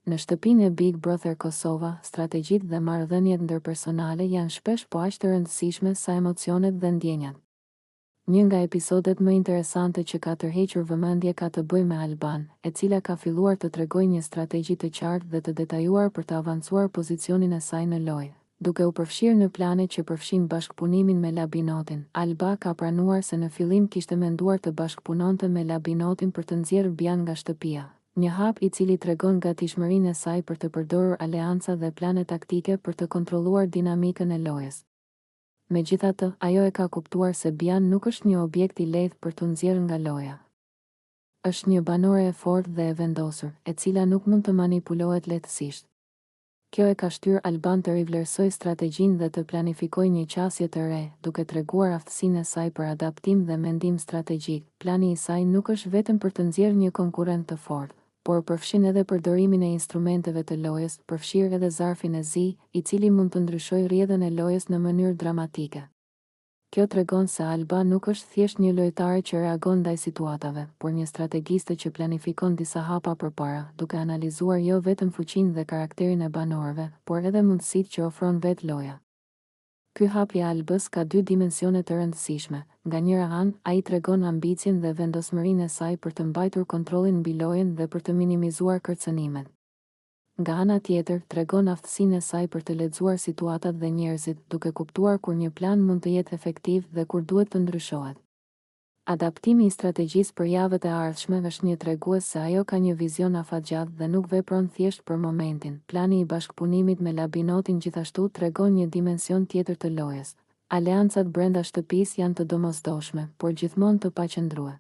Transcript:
Në shtëpinë e Big Brother Kosova, strategjitë dhe marrëdhëniet ndërpersonale janë shpesh po aq të rëndësishme sa emocionet dhe ndjenjat. Një nga episodet më interesante që ka tërhequr vëmendje ka të bëjë me Alban, e cila ka filluar të tregojë një strategji të qartë dhe të detajuar për të avancuar pozicionin e saj në lojë. Duke u përfshirë në plane që përfshin bashkëpunimin me Labinotin, Alba ka pranuar se në fillim kishte menduar të bashkëpunonte me Labinotin për të nxjerrë Bian nga shtëpia. Një hap i cili tregon gatishmërinë e saj për të përdorur aleanca dhe plane taktike për të kontrolluar dinamikën e lojës. Megjithatë, ajo e ka kuptuar se Bian nuk është një objekt i lehtë për të nxjerrë nga loja. Është një banore e fortë dhe e vendosur, e cila nuk mund të manipulohet lehtësisht. Kjo e ka shtyrë Alban të rivlerësoj strategjinë dhe të planifikojë një qasje të re, duke treguar aftësinë e saj për adaptim dhe mendim strategjik. Plani i saj nuk është vetëm për të nxjerrë një konkurrent të fortë, por përfshin edhe përdorimin e instrumenteve të lojës, përfshirë edhe zarfin e zi, i cili mund të ndryshojë rrjedhën e lojës në mënyrë dramatike. Kjo tregon se Alba nuk është thjesht një lojtare që reagon ndaj situatave, por një strategjiste që planifikon disa hapa përpara, duke analizuar jo vetëm fuqinë dhe karakterin e banorëve, por edhe mundësitë që ofron vetë loja. Ky hap i Albës ka dy dimensione të rëndësishme. Nga njëra anë, ai tregon ambicien dhe vendosmërinë e saj për të mbajtur kontrollin mbi lojën dhe për të minimizuar kërcënimet. Nga ana tjetër, tregon aftësinë e saj për të lexuar situatat dhe njerëzit, duke kuptuar kur një plan mund të jetë efektiv dhe kur duhet të ndryshohet. Adaptimi i strategjisë për javët e ardhshme është një tregues se ajo ka një vizion afatgjatë dhe nuk vepron thjesht për momentin. Plani i bashkëpunimit me Labinotin gjithashtu tregon një dimension tjetër të lojës. Aleancat brenda shtëpisë janë të domosdoshme, por gjithmonë të paqëndruar.